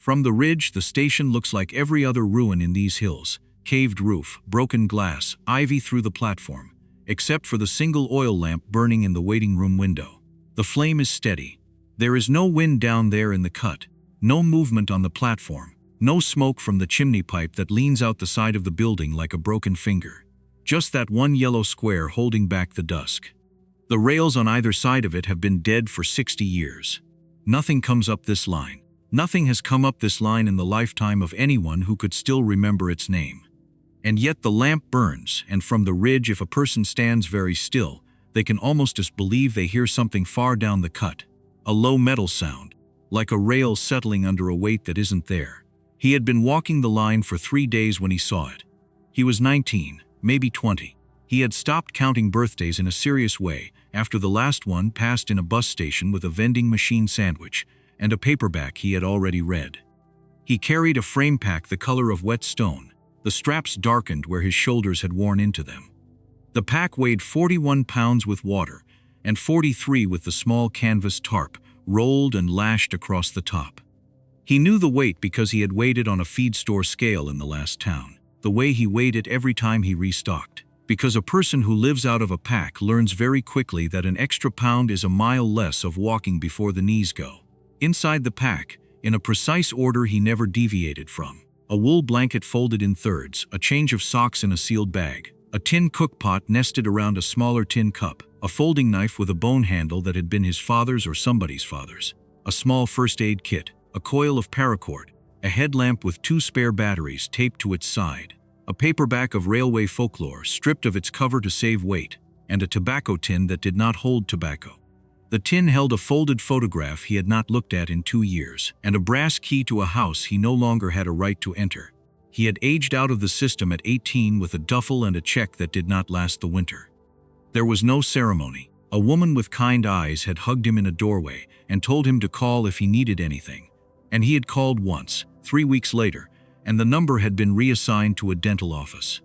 From the ridge, the station looks like every other ruin in these hills. Caved roof, broken glass, ivy through the platform, except for the single oil lamp burning in the waiting room window. The flame is steady. There is no wind down there in the cut, no movement on the platform, no smoke from the chimney pipe that leans out the side of the building like a broken finger. Just that one yellow square holding back the dusk. The rails on either side of it have been dead for 60 years. Nothing comes up this line. Nothing has come up this line in the lifetime of anyone who could still remember its name. And yet the lamp burns, and from the ridge, if a person stands very still, they can almost just believe they hear something far down the cut. A low metal sound, like a rail settling under a weight that isn't there. He had been walking the line for 3 days when he saw it. He was 19, maybe 20. He had stopped counting birthdays in a serious way after the last one passed in a bus station with a vending machine sandwich and a paperback he had already read. He carried a frame pack the color of wet stone. The straps darkened where his shoulders had worn into them. The pack weighed 41 pounds with water, and 43 with the small canvas tarp, rolled and lashed across the top. He knew the weight because he had weighed it on a feed store scale in the last town, the way he weighed it every time he restocked. Because a person who lives out of a pack learns very quickly that an extra pound is a mile less of walking before the knees go. Inside the pack, in a precise order he never deviated from. A wool blanket folded in thirds, a change of socks in a sealed bag, a tin cookpot nested around a smaller tin cup, a folding knife with a bone handle that had been his father's or somebody's father's, a small first aid kit, a coil of paracord, a headlamp with 2 spare batteries taped to its side, a paperback of railway folklore stripped of its cover to save weight, and a tobacco tin that did not hold tobacco. The tin held a folded photograph he had not looked at in 2 years, and a brass key to a house he no longer had a right to enter. He had aged out of the system at 18 with a duffel and a check that did not last the winter. There was no ceremony. A woman with kind eyes had hugged him in a doorway and told him to call if he needed anything. And he had called once, 3 weeks later, and the number had been reassigned to a dental office.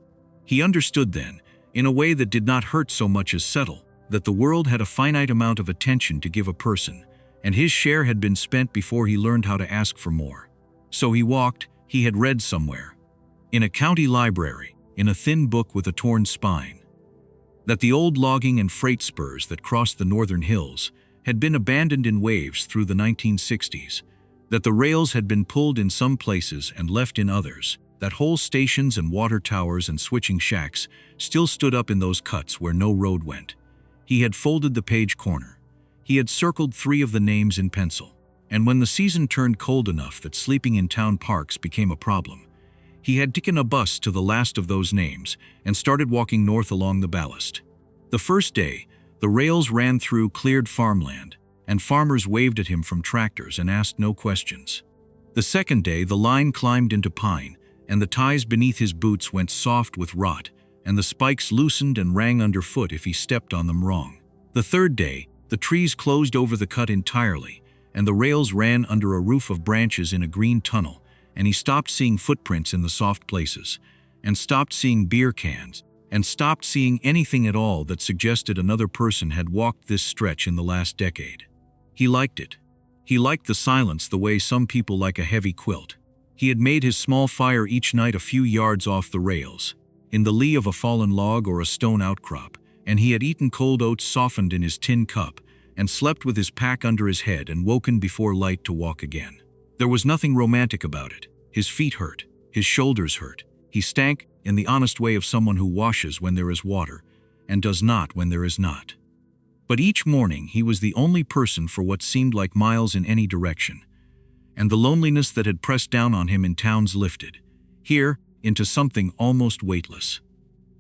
He understood then, in a way that did not hurt so much as settle, that the world had a finite amount of attention to give a person, and his share had been spent before he learned how to ask for more. So he walked. He had read somewhere, in a county library, in a thin book with a torn spine, that the old logging and freight spurs that crossed the northern hills had been abandoned in waves through the 1960s, that the rails had been pulled in some places and left in others, that whole stations and water towers and switching shacks still stood up in those cuts where no road went. He had folded the page corner. He had circled 3 of the names in pencil. And when the season turned cold enough that sleeping in town parks became a problem, he had taken a bus to the last of those names and started walking north along the ballast. The first day, the rails ran through cleared farmland, and farmers waved at him from tractors and asked no questions. The second day, the line climbed into pine, and the ties beneath his boots went soft with rot, and the spikes loosened and rang underfoot if he stepped on them wrong. The third day, the trees closed over the cut entirely, and the rails ran under a roof of branches in a green tunnel, and he stopped seeing footprints in the soft places, and stopped seeing beer cans, and stopped seeing anything at all that suggested another person had walked this stretch in the last decade. He liked it. He liked the silence the way some people like a heavy quilt. He had made his small fire each night a few yards off the rails, in the lee of a fallen log or a stone outcrop, and he had eaten cold oats softened in his tin cup, and slept with his pack under his head and woken before light to walk again. There was nothing romantic about it. His feet hurt. His shoulders hurt. He stank in the honest way of someone who washes when there is water, and does not when there is not. But each morning he was the only person for what seemed like miles in any direction, and the loneliness that had pressed down on him in towns lifted. Here, into something almost weightless.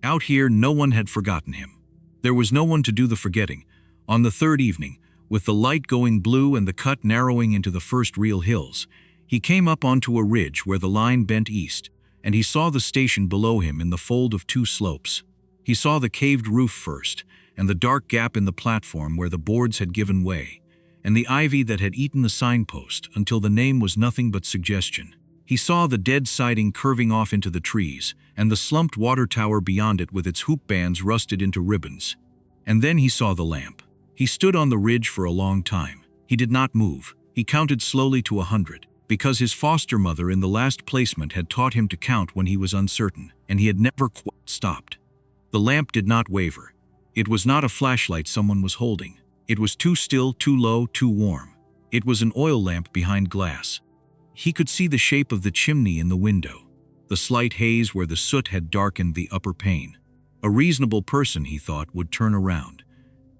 Out here, no one had forgotten him. There was no one to do the forgetting. On the third evening, with the light going blue and the cut narrowing into the first real hills, he came up onto a ridge where the line bent east, and he saw the station below him in the fold of 2 slopes. He saw the caved roof first, and the dark gap in the platform where the boards had given way, and the ivy that had eaten the signpost until the name was nothing but suggestion. He saw the dead siding curving off into the trees, and the slumped water tower beyond it with its hoop bands rusted into ribbons. And then he saw the lamp. He stood on the ridge for a long time. He did not move. He counted slowly to 100. because his foster mother in the last placement had taught him to count when he was uncertain, and he had never quite stopped. The lamp did not waver. It was not a flashlight someone was holding. It was too still, too low, too warm. It was an oil lamp behind glass. He could see the shape of the chimney in the window, the slight haze where the soot had darkened the upper pane. A reasonable person, he thought, would turn around.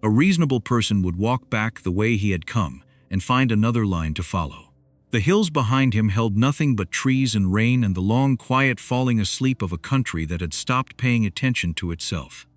A reasonable person would walk back the way he had come and find another line to follow. The hills behind him held nothing but trees and rain and the long, quiet falling asleep of a country that had stopped paying attention to itself.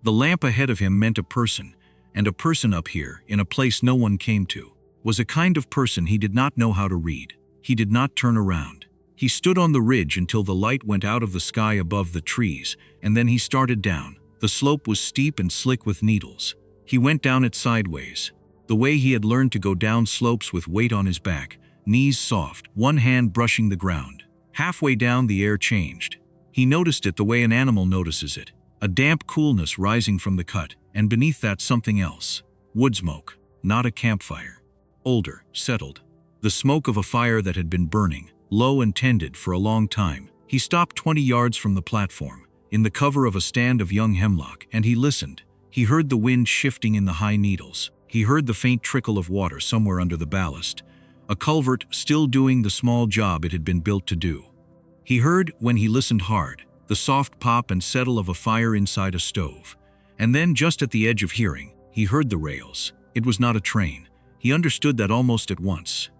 The lamp ahead of him meant a person, and a person up here, in a place no one came to, was a kind of person he did not know how to read. He did not turn around. He stood on the ridge until the light went out of the sky above the trees, and then he started down. The slope was steep and slick with needles. He went down it sideways, the way he had learned to go down slopes with weight on his back, knees soft, one hand brushing the ground. Halfway down the air changed. He noticed it the way an animal notices it, a damp coolness rising from the cut, and beneath that something else. Wood smoke, not a campfire. Older, settled. The smoke of a fire that had been burning, low and tended for a long time. He stopped 20 yards from the platform, in the cover of a stand of young hemlock, and he listened. He heard the wind shifting in the high needles. He heard the faint trickle of water somewhere under the ballast, a culvert still doing the small job it had been built to do. He heard, when he listened hard, the soft pop and settle of a fire inside a stove. And then, just at the edge of hearing, he heard the rails. It was not a train. He understood that almost at once.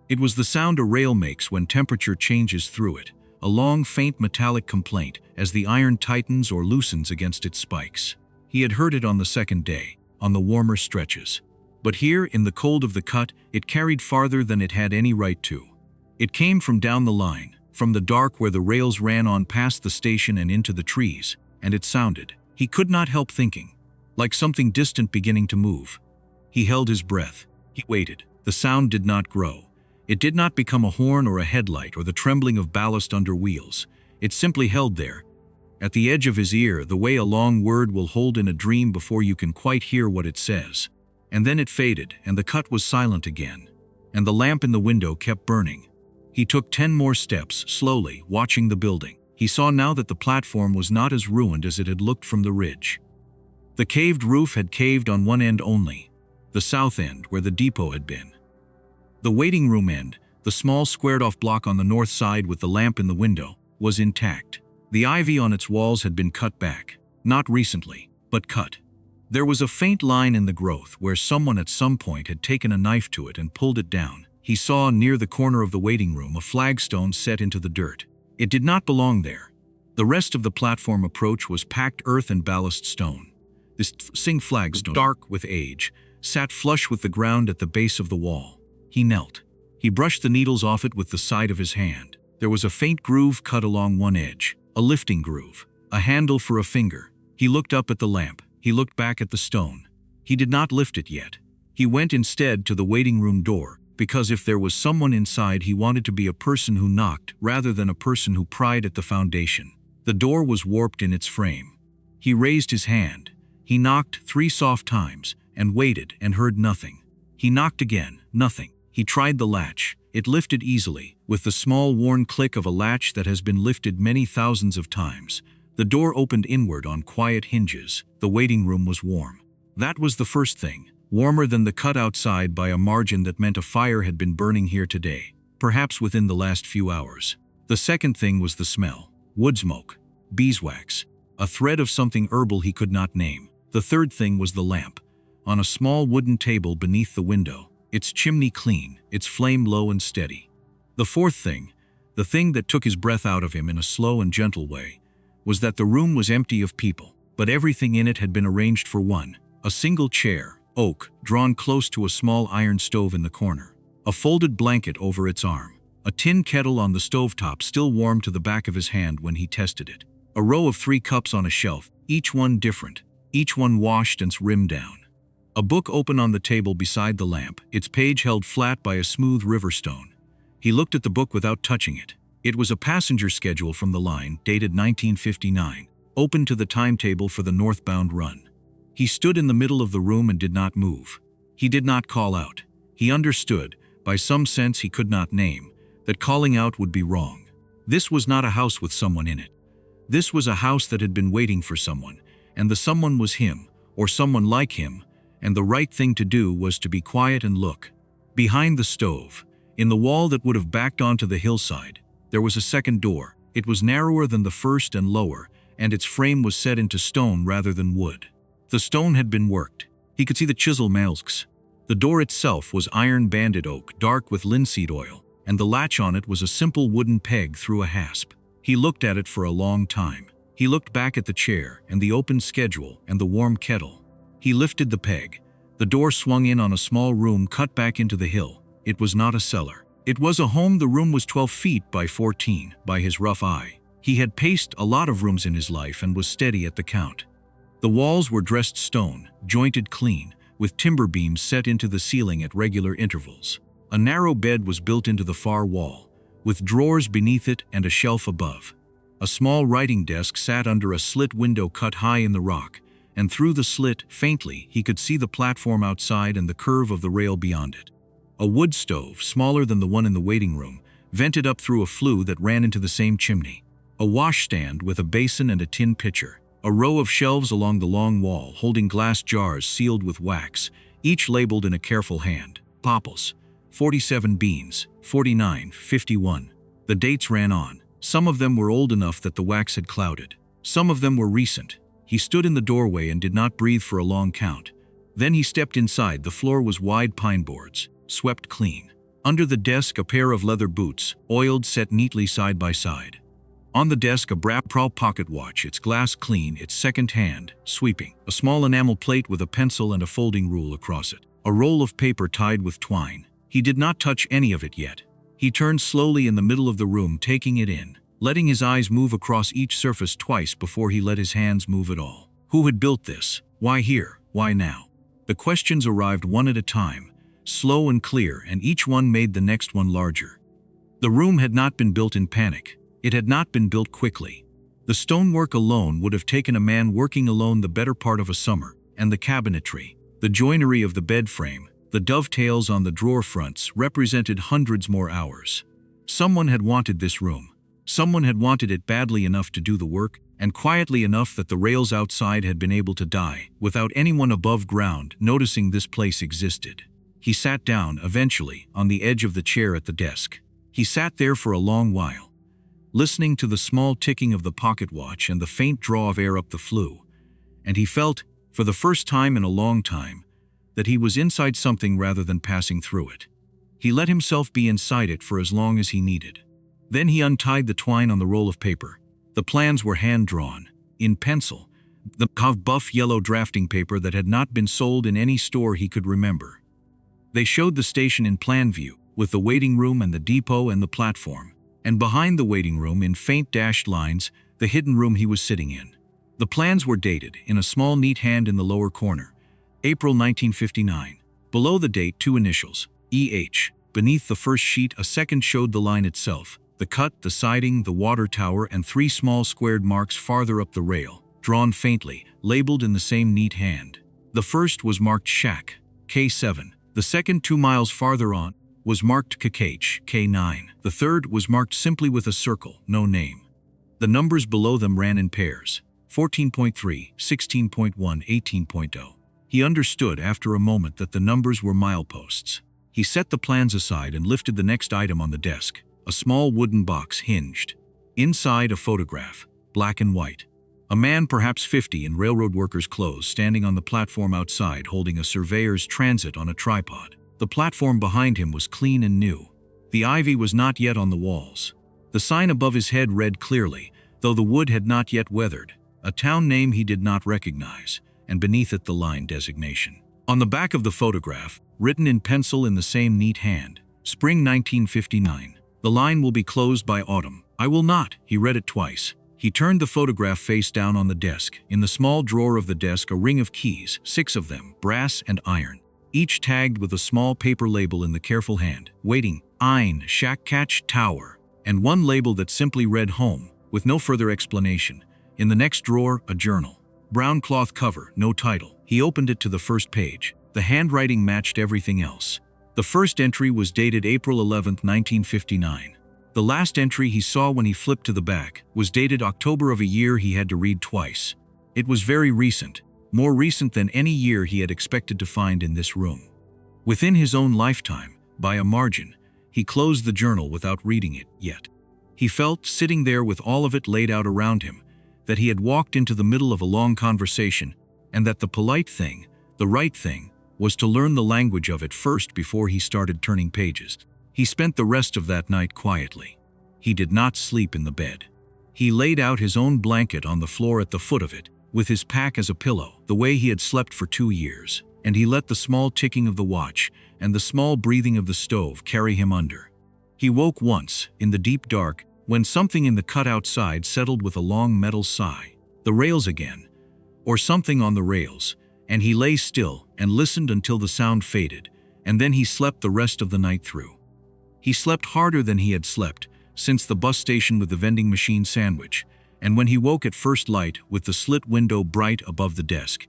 It was the sound a rail makes when temperature changes through it, a long, faint metallic complaint as the iron tightens or loosens against its spikes. He had heard it on the second day, on the warmer stretches. But here, in the cold of the cut, it carried farther than it had any right to. It came from down the line, from the dark where the rails ran on past the station and into the trees, and it sounded, he could not help thinking, like something distant beginning to move. He held his breath. He waited. The sound did not grow. It did not become a horn or a headlight or the trembling of ballast under wheels. It simply held there, at the edge of his ear, the way a long word will hold in a dream before you can quite hear what it says. And then it faded, and the cut was silent again, and the lamp in the window kept burning. He took 10 more steps, slowly, watching the building. He saw now that the platform was not as ruined as it had looked from the ridge. The caved roof had caved on one end only, the south end where the depot had been. The waiting room end, the small squared-off block on the north side with the lamp in the window, was intact. The ivy on its walls had been cut back, not recently, but cut. There was a faint line in the growth where someone at some point had taken a knife to it and pulled it down. He saw near the corner of the waiting room a flagstone set into the dirt. It did not belong there. The rest of the platform approach was packed earth and ballast stone. This flagstone, dark with age, sat flush with the ground at the base of the wall. He knelt. He brushed the needles off it with the side of his hand. There was a faint groove cut along one edge, a lifting groove, a handle for a finger. He looked up at the lamp. He looked back at the stone. He did not lift it yet. He went instead to the waiting room door, because if there was someone inside, he wanted to be a person who knocked rather than a person who pried at the foundation. The door was warped in its frame. He raised his hand. He knocked 3 soft times and waited and heard nothing. He knocked again, nothing. He tried the latch. It lifted easily, with the small worn click of a latch that has been lifted many thousands of times. The door opened inward on quiet hinges. The waiting room was warm. That was the first thing, warmer than the cut outside by a margin that meant a fire had been burning here today, perhaps within the last few hours. The second thing was the smell. Wood smoke, beeswax, a thread of something herbal he could not name. The third thing was the lamp, on a small wooden table beneath the window, its chimney clean, its flame low and steady. The fourth thing, the thing that took his breath out of him in a slow and gentle way, was that the room was empty of people, but everything in it had been arranged for one. A single chair, oak, drawn close to a small iron stove in the corner. A folded blanket over its arm. A tin kettle on the stovetop still warm to the back of his hand when he tested it. A row of 3 cups on a shelf, each one different, each one washed and rimmed down. A book open on the table beside the lamp, its page held flat by a smooth river stone. He looked at the book without touching it. It was a passenger schedule from the line, dated 1959, open to the timetable for the northbound run. He stood in the middle of the room and did not move. He did not call out. He understood, by some sense he could not name, that calling out would be wrong. This was not a house with someone in it. This was a house that had been waiting for someone, and the someone was him, or someone like him, and the right thing to do was to be quiet and look. Behind the stove, in the wall that would have backed onto the hillside, there was a second door. It was narrower than the first and lower, and its frame was set into stone rather than wood. The stone had been worked. He could see the chisel marks. The door itself was iron-banded oak, dark with linseed oil, and the latch on it was a simple wooden peg through a hasp. He looked at it for a long time. He looked back at the chair and the open schedule and the warm kettle. He lifted the peg. The door swung in on a small room cut back into the hill. It was not a cellar. It was a home. The room was 12 feet by 14 by his rough eye. He had paced a lot of rooms in his life and was steady at the count. The walls were dressed stone, jointed clean, with timber beams set into the ceiling at regular intervals. A narrow bed was built into the far wall, with drawers beneath it and a shelf above. A small writing desk sat under a slit window cut high in the rock, and through the slit, faintly, he could see the platform outside and the curve of the rail beyond it. A wood stove, smaller than the one in the waiting room, vented up through a flue that ran into the same chimney. A washstand with a basin and a tin pitcher. A row of shelves along the long wall holding glass jars sealed with wax, each labeled in a careful hand. Popples, 47 beans, 49, 51. The dates ran on. Some of them were old enough that the wax had clouded. Some of them were recent. He stood in the doorway and did not breathe for a long count. Then he stepped inside. The floor was wide pine boards, swept clean. Under the desk, a pair of leather boots, oiled, set neatly side by side. On the desk, a Pro pocket watch, its glass clean, its second hand, sweeping. A small enamel plate with a pencil and a folding rule across it. A roll of paper tied with twine. He did not touch any of it yet. He turned slowly in the middle of the room, taking it in, letting his eyes move across each surface twice before he let his hands move at all. Who had built this? Why here? Why now? The questions arrived one at a time, slow and clear, and each one made the next one larger. The room had not been built in panic. It had not been built quickly. The stonework alone would have taken a man working alone the better part of a summer, and the cabinetry, the joinery of the bed frame, the dovetails on the drawer fronts represented hundreds more hours. Someone had wanted this room. Someone had wanted it badly enough to do the work, and quietly enough that the rails outside had been able to die, without anyone above ground noticing this place existed. He sat down, eventually, on the edge of the chair at the desk. He sat there for a long while, listening to the small ticking of the pocket watch and the faint draw of air up the flue, and he felt, for the first time in a long time, that he was inside something rather than passing through it. He let himself be inside it for as long as he needed. Then he untied the twine on the roll of paper. The plans were hand-drawn, in pencil, the buff yellow drafting paper that had not been sold in any store he could remember. They showed the station in plan view, with the waiting room and the depot and the platform, and behind the waiting room, in faint dashed lines, the hidden room he was sitting in. The plans were dated, in a small neat hand in the lower corner, April 1959. Below the date, 2 initials, E.H. Beneath the first sheet, a second showed the line itself, the cut, the siding, the water tower, and 3 small squared marks farther up the rail, drawn faintly, labeled in the same neat hand. The first was marked Shack, K7. The second, 2 miles farther on, was marked KH, K9. The third was marked simply with a circle, no name. The numbers below them ran in pairs, 14.3, 16.1, 18.0. He understood after a moment that the numbers were mileposts. He set the plans aside and lifted the next item on the desk, a small wooden box hinged. Inside, a photograph, black and white. A man, perhaps 50, in railroad worker's clothes, standing on the platform outside holding a surveyor's transit on a tripod. The platform behind him was clean and new. The ivy was not yet on the walls. The sign above his head read clearly, though the wood had not yet weathered, a town name he did not recognize, and beneath it the line designation. On the back of the photograph, written in pencil in the same neat hand, Spring 1959. The line will be closed by autumn. I will not. He read it twice. He turned the photograph face down on the desk. In the small drawer of the desk, a ring of keys, 6 of them, brass and iron, each tagged with a small paper label in the careful hand, waiting, Ein, Shack Catch Tower, and one label that simply read Home, with no further explanation. In the next drawer, a journal. Brown cloth cover, no title. He opened it to the first page. The handwriting matched everything else. The first entry was dated April 11, 1959. The last entry he saw when he flipped to the back was dated October of a year he had to read twice. It was very recent, more recent than any year he had expected to find in this room. Within his own lifetime, by a margin, he closed the journal without reading it yet. He felt, sitting there with all of it laid out around him, that he had walked into the middle of a long conversation, and that the polite thing, the right thing, was to learn the language of it first before he started turning pages. He spent the rest of that night quietly. He did not sleep in the bed. He laid out his own blanket on the floor at the foot of it, with his pack as a pillow, the way he had slept for 2 years, and he let the small ticking of the watch and the small breathing of the stove carry him under. He woke once, in the deep dark, when something in the cut outside settled with a long metal sigh. The rails again, or something on the rails, and he lay still and listened until the sound faded, and then he slept the rest of the night through. He slept harder than he had slept since the bus station with the vending machine sandwich, and when he woke at first light with the slit window bright above the desk,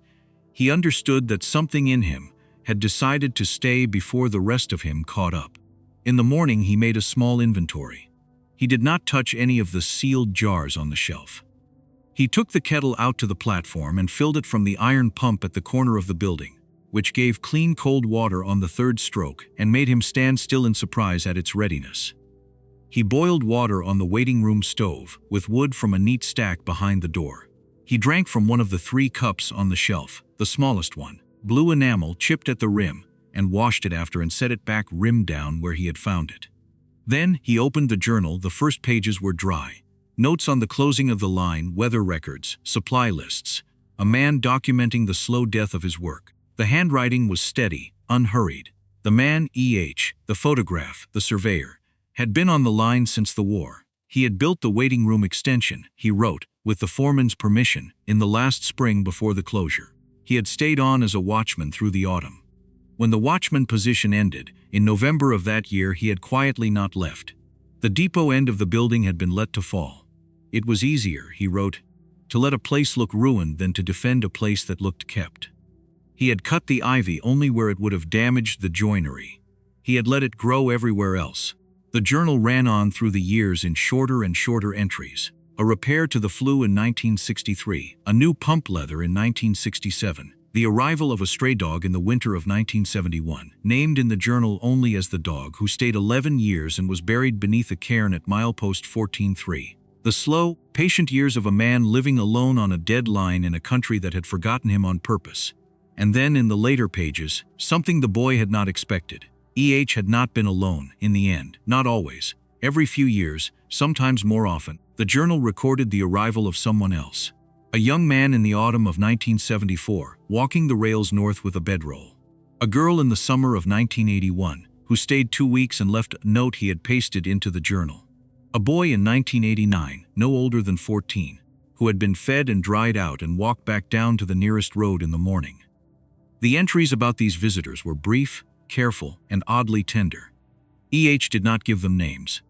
he understood that something in him had decided to stay before the rest of him caught up. In the morning he made a small inventory. He did not touch any of the sealed jars on the shelf. He took the kettle out to the platform and filled it from the iron pump at the corner of the building, which gave clean cold water on the third stroke and made him stand still in surprise at its readiness. He boiled water on the waiting room stove, with wood from a neat stack behind the door. He drank from one of the 3 cups on the shelf, the smallest one, blue enamel chipped at the rim, and washed it after and set it back rim down where he had found it. Then he opened the journal. The first pages were dry. Notes on the closing of the line, weather records, supply lists, a man documenting the slow death of his work. The handwriting was steady, unhurried. The man, E.H., the photograph, the surveyor, had been on the line since the war. He had built the waiting room extension, he wrote, with the foreman's permission, in the last spring before the closure. He had stayed on as a watchman through the autumn. When the watchman position ended, in November of that year, he had quietly not left. The depot end of the building had been let to fall. It was easier, he wrote, to let a place look ruined than to defend a place that looked kept. He had cut the ivy only where it would have damaged the joinery. He had let it grow everywhere else. The journal ran on through the years in shorter and shorter entries. A repair to the flue in 1963, a new pump leather in 1967, the arrival of a stray dog in the winter of 1971, named in the journal only as the dog who stayed 11 years and was buried beneath a cairn at milepost 14-3. The slow, patient years of a man living alone on a dead line in a country that had forgotten him on purpose. And then in the later pages, something the boy had not expected. E.H. had not been alone, in the end, not always. Every few years, sometimes more often, the journal recorded the arrival of someone else. A young man in the autumn of 1974, walking the rails north with a bedroll. A girl in the summer of 1981, who stayed 2 weeks and left a note he had pasted into the journal. A boy in 1989, no older than 14, who had been fed and dried out and walked back down to the nearest road in the morning. The entries about these visitors were brief, careful, and oddly tender. E.H. did not give them names.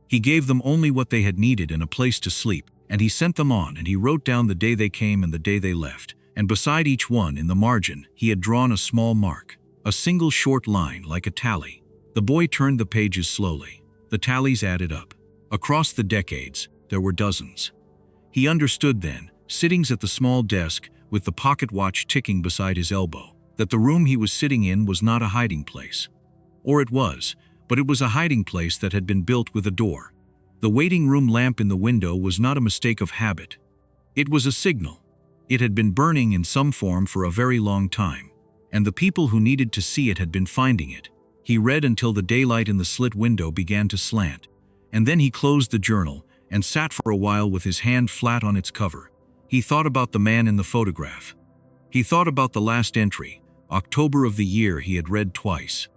He gave them only what they had needed and a place to sleep, and he sent them on, and he wrote down the day they came and the day they left, and beside each one, in the margin, he had drawn a small mark, a single short line like a tally. The boy turned the pages slowly. The tallies added up. Across the decades, there were dozens. He understood then, sittings at the small desk, with the pocket watch ticking beside his elbow, that the room he was sitting in was not a hiding place. Or it was, but it was a hiding place that had been built with a door. The waiting room lamp in the window was not a mistake of habit. It was a signal. It had been burning in some form for a very long time, and the people who needed to see it had been finding it. He read until the daylight in the slit window began to slant, and then he closed the journal and sat for a while with his hand flat on its cover. He thought about the man in the photograph. He thought about the last entry, October of the year he had read twice.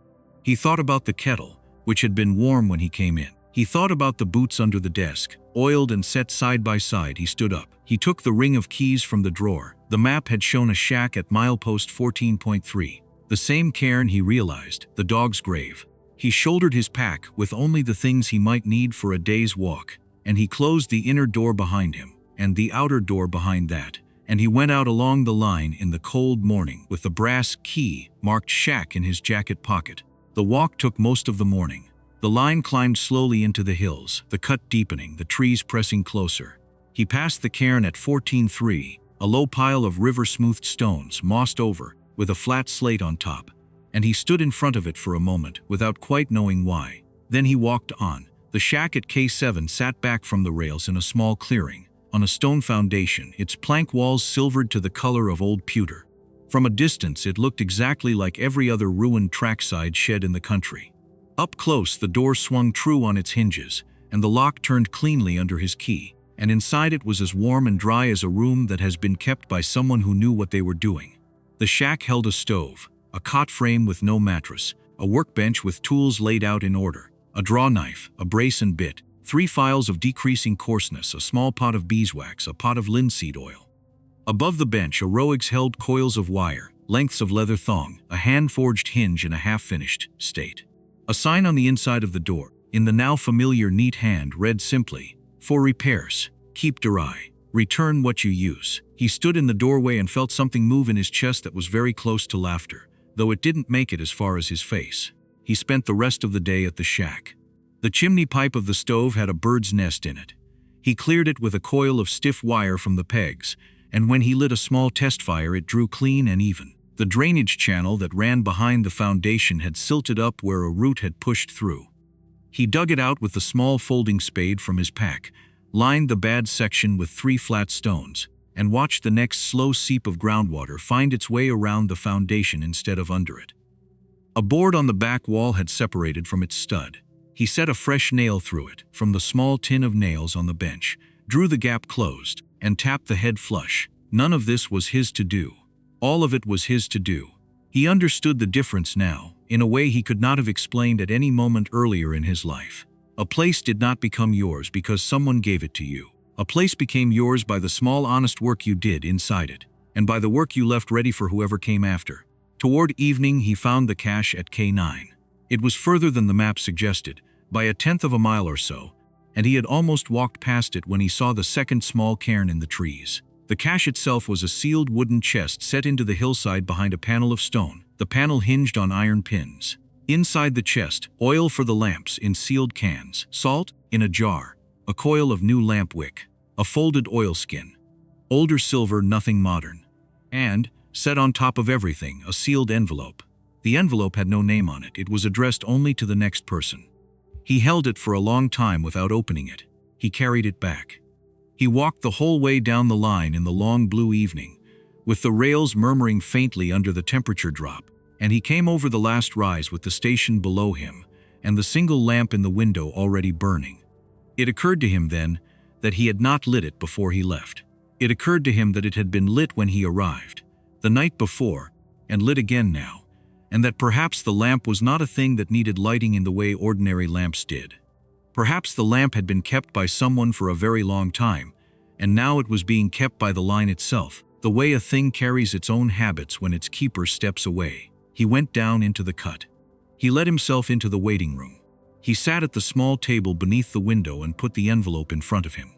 He thought about the kettle, which had been warm when he came in. He thought about the boots under the desk, oiled and set side by side. He stood up. He took the ring of keys from the drawer. The map had shown a shack at milepost 14.3. The same cairn, he realized, the dog's grave. He shouldered his pack with only the things he might need for a day's walk, and he closed the inner door behind him, and the outer door behind that, and he went out along the line in the cold morning with the brass key marked shack in his jacket pocket. The walk took most of the morning. The line climbed slowly into the hills, the cut deepening, the trees pressing closer. He passed the cairn at 14-3, a low pile of river-smoothed stones, mossed over, with a flat slate on top, and he stood in front of it for a moment, without quite knowing why. Then he walked on. The shack at K7 sat back from the rails in a small clearing, on a stone foundation, its plank walls silvered to the color of old pewter. From a distance it looked exactly like every other ruined trackside shed in the country. Up close the door swung true on its hinges, and the lock turned cleanly under his key, and inside it was as warm and dry as a room that has been kept by someone who knew what they were doing. The shack held a stove, a cot frame with no mattress, a workbench with tools laid out in order, a draw knife, a brace and bit, 3 files of decreasing coarseness, a small pot of beeswax, a pot of linseed oil. Above the bench, a roex held coils of wire, lengths of leather thong, a hand-forged hinge in a half-finished state. A sign on the inside of the door, in the now familiar neat hand, read simply, "For repairs, keep dry, return what you use." He stood in the doorway and felt something move in his chest that was very close to laughter, though it didn't make it as far as his face. He spent the rest of the day at the shack. The chimney pipe of the stove had a bird's nest in it. He cleared it with a coil of stiff wire from the pegs, and when he lit a small test fire it drew clean and even. The drainage channel that ran behind the foundation had silted up where a root had pushed through. He dug it out with the small folding spade from his pack, lined the bad section with 3 flat stones, and watched the next slow seep of groundwater find its way around the foundation instead of under it. A board on the back wall had separated from its stud. He set a fresh nail through it, from the small tin of nails on the bench, drew the gap closed, and tapped the head flush. None of this was his to do. All of it was his to do. He understood the difference now, in a way he could not have explained at any moment earlier in his life. A place did not become yours because someone gave it to you. A place became yours by the small honest work you did inside it, and by the work you left ready for whoever came after. Toward evening he found the cache at K9. It was further than the map suggested, by 1/10 of a mile or so, and he had almost walked past it when he saw the second small cairn in the trees. The cache itself was a sealed wooden chest set into the hillside behind a panel of stone, the panel hinged on iron pins. Inside the chest, oil for the lamps in sealed cans, salt in a jar, a coil of new lamp wick, a folded oilskin, older silver, nothing modern, and, set on top of everything, a sealed envelope. The envelope had no name on it. It was addressed only to the next person. He held it for a long time without opening it. He carried it back. He walked the whole way down the line in the long blue evening, with the rails murmuring faintly under the temperature drop, and he came over the last rise with the station below him and the single lamp in the window already burning. It occurred to him then that he had not lit it before he left. It occurred to him that it had been lit when he arrived, the night before, and lit again now, and that perhaps the lamp was not a thing that needed lighting in the way ordinary lamps did. Perhaps the lamp had been kept by someone for a very long time, and now it was being kept by the line itself, the way a thing carries its own habits when its keeper steps away. He went down into the cut. He let himself into the waiting room. He sat at the small table beneath the window and put the envelope in front of him.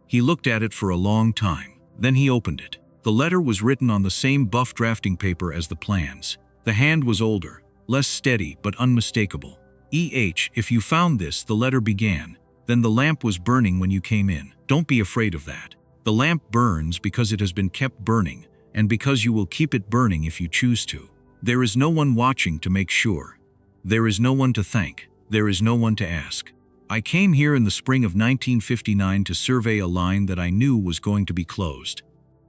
He looked at it for a long time. Then he opened it. The letter was written on the same buff drafting paper as the plans. The hand was older, less steady but unmistakable. If you found this, the letter began, then the lamp was burning when you came in. Don't be afraid of that. The lamp burns because it has been kept burning, and because you will keep it burning if you choose to. There is no one watching to make sure. There is no one to thank. There is no one to ask. I came here in the spring of 1959 to survey a line that I knew was going to be closed.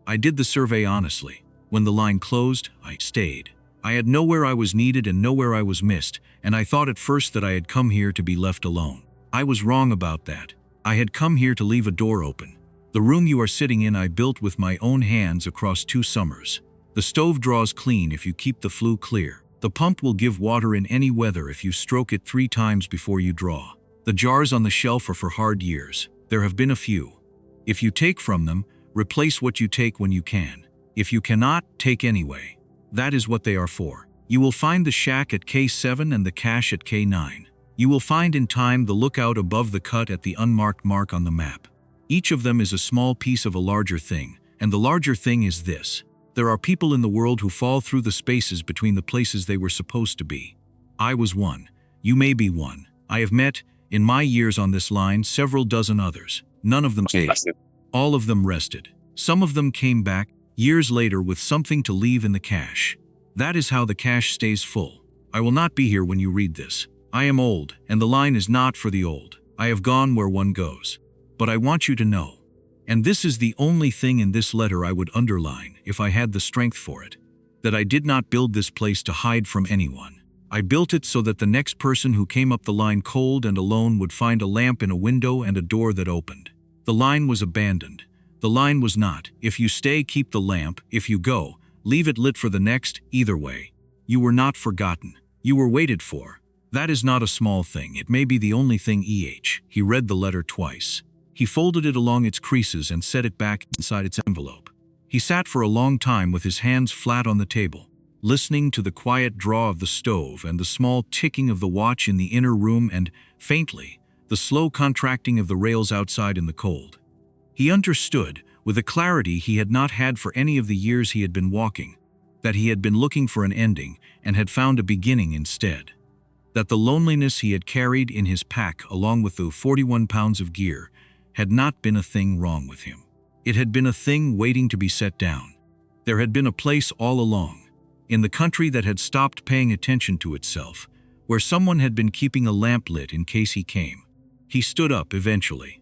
I did the survey honestly. When the line closed, I stayed. I had nowhere I was needed and nowhere I was missed, and I thought at first that I had come here to be left alone. I was wrong about that. I had come here to leave a door open. The room you are sitting in I built with my own hands across 2 summers. The stove draws clean if you keep the flue clear. The pump will give water in any weather if you stroke it 3 times before you draw. The jars on the shelf are for hard years. There have been a few. If you take from them, replace what you take when you can. If you cannot, take anyway. That is what they are for. You will find the shack at K7 and the cache at K9. You will find in time the lookout above the cut at the unmarked mark on the map. Each of them is a small piece of a larger thing, and the larger thing is this. There are people in the world who fall through the spaces between the places they were supposed to be. I was one. You may be one. I have met, in my years on this line, several dozen others. None of them stayed. All of them rested. Some of them came back, years later, with something to leave in the cache. That is how the cache stays full. I will not be here when you read this. I am old, and the line is not for the old. I have gone where one goes. But I want you to know. And this is the only thing in this letter I would underline, if I had the strength for it, that I did not build this place to hide from anyone. I built it so that the next person who came up the line cold and alone would find a lamp in a window and a door that opened. The line was abandoned. The line was not, if you stay, keep the lamp, if you go, leave it lit for the next, either way. You were not forgotten. You were waited for. That is not a small thing. It may be the only thing. He read the letter twice. He folded it along its creases and set it back inside its envelope. He sat for a long time with his hands flat on the table, listening to the quiet draw of the stove and the small ticking of the watch in the inner room and, faintly, the slow contracting of the rails outside in the cold. He understood, with a clarity he had not had for any of the years he had been walking, that he had been looking for an ending and had found a beginning instead. That the loneliness he had carried in his pack along with the 41 pounds of gear had not been a thing wrong with him. It had been a thing waiting to be set down. There had been a place all along, in the country that had stopped paying attention to itself, where someone had been keeping a lamp lit in case he came. He stood up eventually.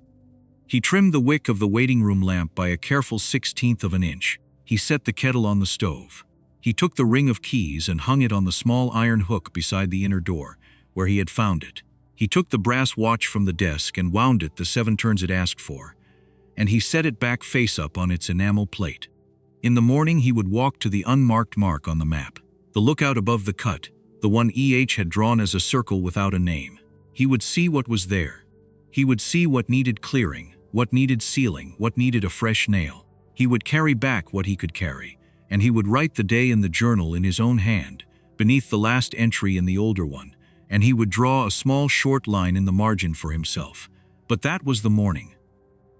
He trimmed the wick of the waiting room lamp by a careful 1/16 of an inch. He set the kettle on the stove. He took the ring of keys and hung it on the small iron hook beside the inner door, where he had found it. He took the brass watch from the desk and wound it the 7 turns it asked for, and he set it back face up on its enamel plate. In the morning he would walk to the unmarked mark on the map, the lookout above the cut, the one had drawn as a circle without a name. He would see what was there. He would see what needed clearing, what needed sealing, what needed a fresh nail. He would carry back what he could carry, and he would write the day in the journal in his own hand, beneath the last entry in the older one, and he would draw a small short line in the margin for himself. But that was the morning.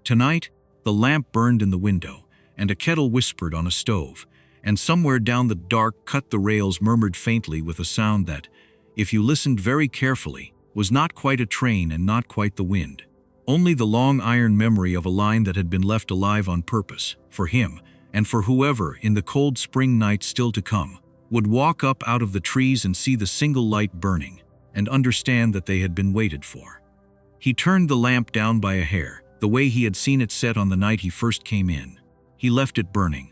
Tonight, the lamp burned in the window, and a kettle whispered on a stove, and somewhere down the dark cut the rails murmured faintly with a sound that, if you listened very carefully, was not quite a train and not quite the wind. Only the long iron memory of a line that had been left alive on purpose, for him, and for whoever, in the cold spring night still to come, would walk up out of the trees and see the single light burning, and understand that they had been waited for. He turned the lamp down by a hair, the way he had seen it set on the night he first came in. He left it burning.